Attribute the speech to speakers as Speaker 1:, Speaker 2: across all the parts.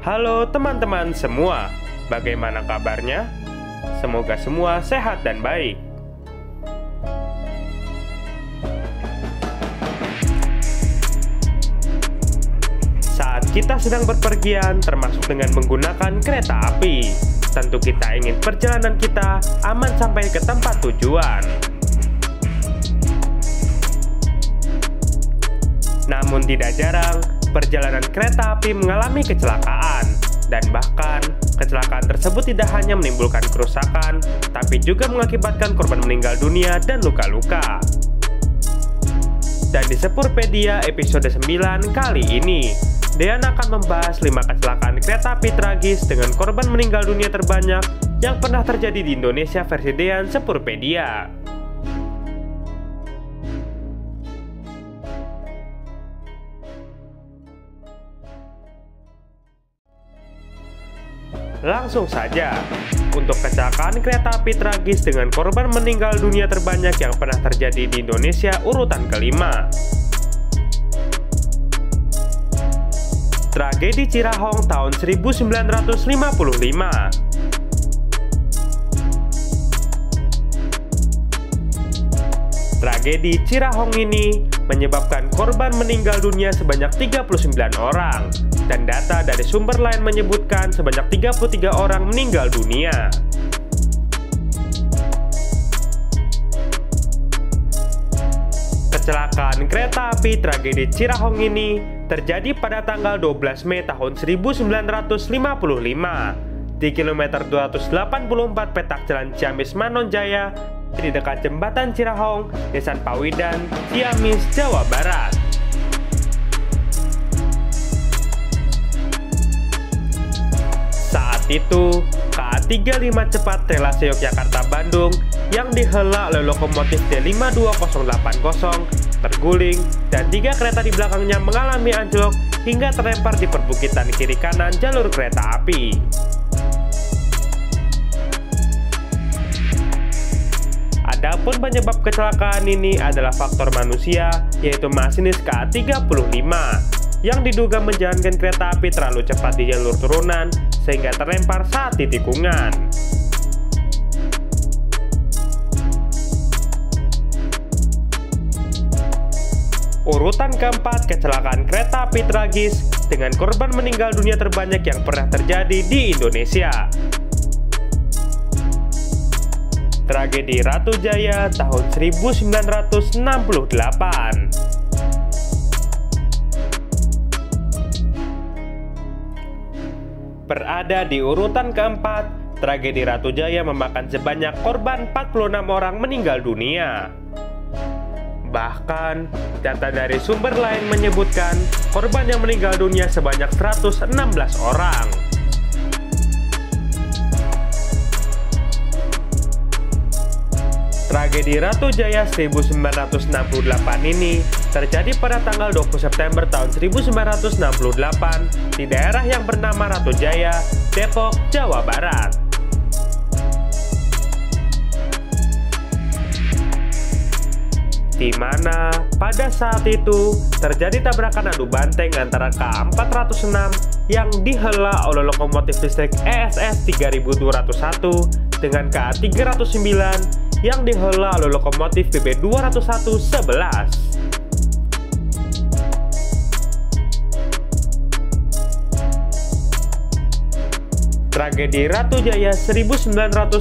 Speaker 1: Halo teman-teman semua, bagaimana kabarnya? Semoga semua sehat dan baik. Saat kita sedang berpergian, termasuk dengan menggunakan kereta api, tentu kita ingin perjalanan kita aman sampai ke tempat tujuan. Namun tidak jarang, perjalanan kereta api mengalami kecelakaan. Dan bahkan, kecelakaan tersebut tidak hanya menimbulkan kerusakan, tapi juga mengakibatkan korban meninggal dunia dan luka-luka. Dan di Sepurpedia episode 9 kali ini, Dean akan membahas 5 kecelakaan kereta api tragis dengan korban meninggal dunia terbanyak yang pernah terjadi di Indonesia versi Dean Sepurpedia. Langsung saja, untuk kecelakaan kereta api tragis dengan korban meninggal dunia terbanyak yang pernah terjadi di Indonesia urutan kelima. Tragedi Cirahong tahun 1955. Tragedi Cirahong ini menyebabkan korban meninggal dunia sebanyak 39 orang, dan data dari sumber lain menyebutkan sebanyak 33 orang meninggal dunia. Kecelakaan kereta api tragedi Cirahong ini terjadi pada tanggal 12 Mei tahun 1955 di kilometer 284 petak Jalan Ciamis Manonjaya di dekat jembatan Cirahong, Desa Pawidan, Ciamis, Jawa Barat. Saat itu, KA 35 cepat relasi Yogyakarta-Bandung yang dihela oleh lokomotif D52080 terguling dan 3 kereta di belakangnya mengalami anjlok hingga terlempar di perbukitan kiri kanan jalur kereta api. Adapun penyebab kecelakaan ini adalah faktor manusia, yaitu masinis KA 35 yang diduga menjalankan kereta api terlalu cepat di jalur turunan sehingga terlempar saat di tikungan. Urutan keempat kecelakaan kereta api tragis dengan korban meninggal dunia terbanyak yang pernah terjadi di Indonesia. Tragedi Ratu Jaya tahun 1968. Berada di urutan keempat, tragedi Ratu Jaya memakan sebanyak korban 46 orang meninggal dunia. Bahkan, data dari sumber lain menyebutkan korban yang meninggal dunia sebanyak 116 orang. Tragedi Ratu Jaya 1968 ini terjadi pada tanggal 20 September tahun 1968 di daerah yang bernama Ratu Jaya, Depok, Jawa Barat. Di mana pada saat itu terjadi tabrakan adu banteng antara KA 406 yang dihela oleh lokomotif listrik ESS 3201 dengan KA 309 yang dihela oleh lokomotif BB 201-11. Tragedi Ratu Jaya 1968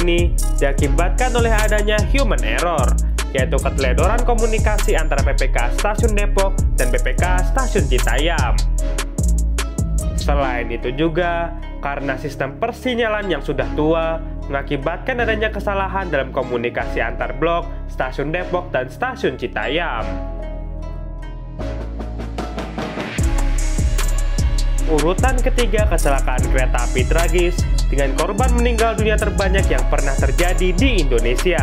Speaker 1: ini diakibatkan oleh adanya human error, yaitu keteledoran komunikasi antara PPK Stasiun Depok dan PPK Stasiun Citayam. Selain itu juga, karena sistem persinyalan yang sudah tua, mengakibatkan adanya kesalahan dalam komunikasi antar blok Stasiun Depok dan Stasiun Citayam. Urutan ketiga kecelakaan kereta api tragis dengan korban meninggal dunia terbanyak yang pernah terjadi di Indonesia.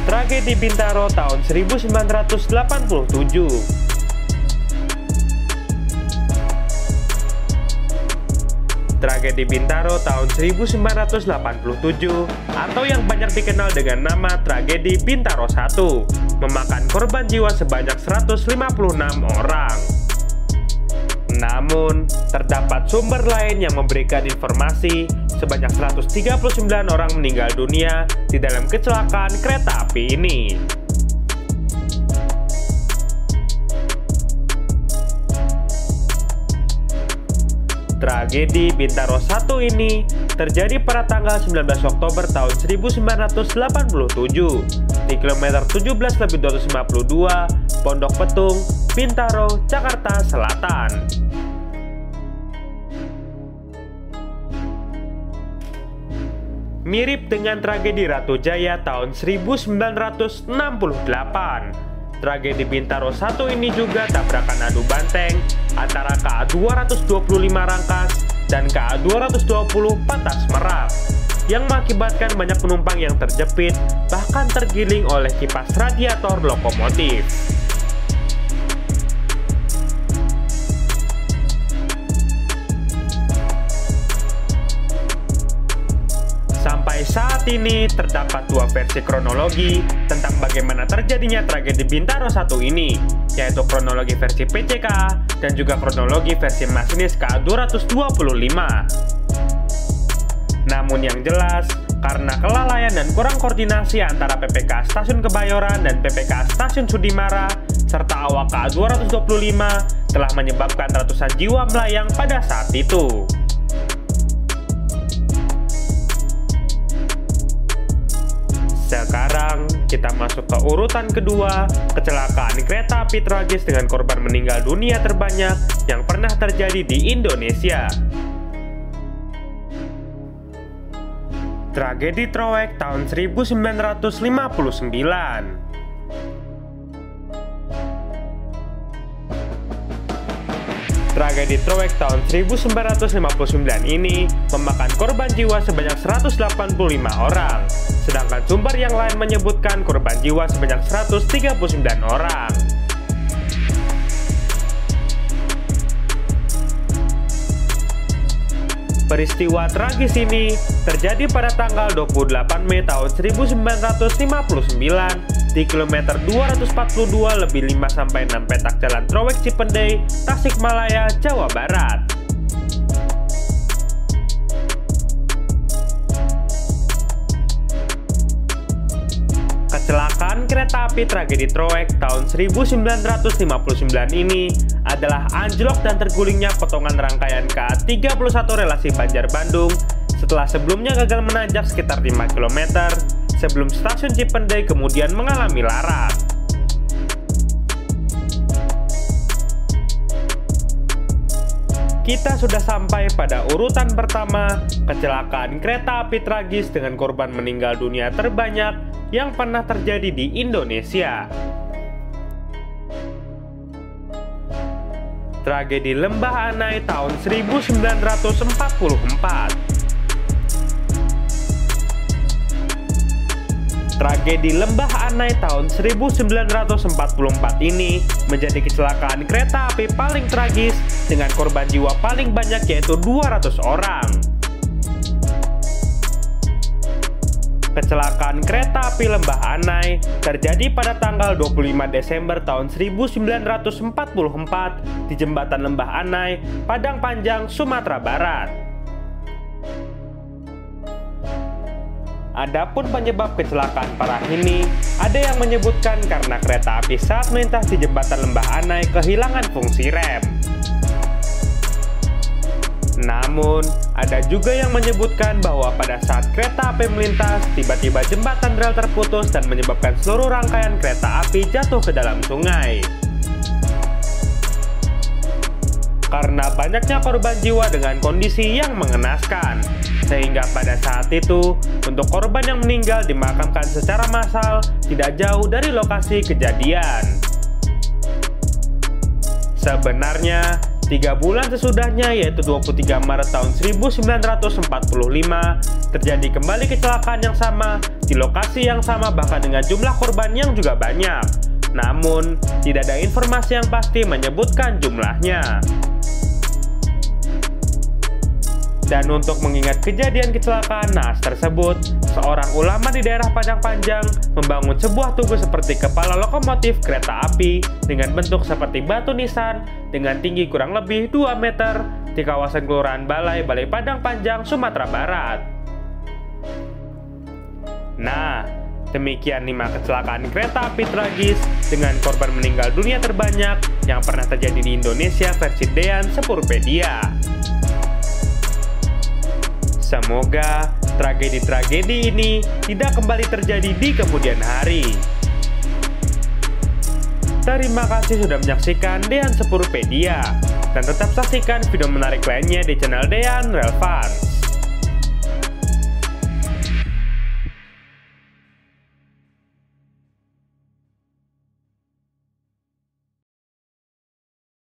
Speaker 1: Tragedi Bintaro tahun 1987. Tragedi Bintaro tahun 1987 atau yang banyak dikenal dengan nama Tragedi Bintaro 1 memakan korban korban jiwa sebanyak 156 orang. Namun, terdapat sumber lain yang memberikan informasi sebanyak 139 orang meninggal dunia di dalam kecelakaan kereta api ini. Tragedi Bintaro 1 ini terjadi pada tanggal 19 Oktober tahun 1987 di kilometer 17+252 Pondok Petung, Bintaro, Jakarta Selatan. Mirip dengan tragedi Ratu Jaya tahun 1968, tragedi Bintaro 1 ini juga tabrakan adu banteng antara KA 225 Rangkas dan KA 220 Patas Merak yang mengakibatkan banyak penumpang yang terjepit bahkan tergiling oleh kipas radiator lokomotif. Sampai saat ini terdapat dua versi kronologi tentang bagaimana terjadinya tragedi Bintaro 1 ini, yaitu kronologi versi PCK dan juga kronologi versi masinis KA 225. Namun yang jelas, karena kelalaian dan kurang koordinasi antara PPK Stasiun Kebayoran dan PPK Stasiun Sudimara serta awak KA 225 telah menyebabkan ratusan jiwa melayang pada saat itu. Sekarang kita masuk ke urutan kedua, kecelakaan kereta api tragis dengan korban meninggal dunia terbanyak yang pernah terjadi di Indonesia. Tragedi Trowek tahun 1959. Tragedi Trowek tahun 1959 ini memakan korban jiwa sebanyak 185 orang, sedangkan sumber yang lain menyebutkan korban jiwa sebanyak 139 orang. Peristiwa tragis ini terjadi pada tanggal 28 Mei tahun 1959 di kilometer 242+5-6 petak Jalan Trowek Cipendei, Tasikmalaya, Jawa Barat. Kecelakaan kereta api tragedi Trowek tahun 1959 ini adalah anjlok dan tergulingnya potongan rangkaian KA-31 relasi Banjar-Bandung setelah sebelumnya gagal menanjak sekitar 5 km sebelum stasiun Cipendei kemudian mengalami larat. Kita sudah sampai pada urutan pertama, kecelakaan kereta api tragis dengan korban meninggal dunia terbanyak yang pernah terjadi di Indonesia. Tragedi Lembah Anai tahun 1944. Tragedi Lembah Anai tahun 1944 ini menjadi kecelakaan kereta api paling tragis dengan korban jiwa paling banyak yaitu 200 orang. Kecelakaan kereta api Lembah Anai terjadi pada tanggal 25 Desember tahun 1944 di Jembatan Lembah Anai, Padang Panjang, Sumatera Barat. Adapun penyebab kecelakaan parah ini, ada yang menyebutkan karena kereta api saat melintas di Jembatan Lembah Anai kehilangan fungsi rem. Namun, ada juga yang menyebutkan bahwa pada saat kereta api melintas, tiba-tiba jembatan rel terputus dan menyebabkan seluruh rangkaian kereta api jatuh ke dalam sungai. Karena banyaknya korban jiwa dengan kondisi yang mengenaskan, sehingga pada saat itu, untuk korban yang meninggal dimakamkan secara massal tidak jauh dari lokasi kejadian. Sebenarnya, 3 bulan sesudahnya yaitu 23 Maret tahun 1945 terjadi kembali kecelakaan yang sama di lokasi yang sama bahkan dengan jumlah korban yang juga banyak. Namun, tidak ada informasi yang pasti menyebutkan jumlahnya. Dan untuk mengingat kejadian kecelakaan naas tersebut, seorang ulama di daerah Padang Panjang membangun sebuah tugu seperti kepala lokomotif kereta api dengan bentuk seperti batu nisan dengan tinggi kurang lebih 2 meter di kawasan Kelurahan Balai Padang Panjang, Sumatera Barat. Nah, demikian 5 kecelakaan kereta api tragis dengan korban meninggal dunia terbanyak yang pernah terjadi di Indonesia versi Dean Sepurpedia. Semoga tragedi-tragedi ini tidak kembali terjadi di kemudian hari. Terima kasih sudah menyaksikan Dean Sepurpedia, dan tetap saksikan video menarik lainnya di channel Dean Relvan.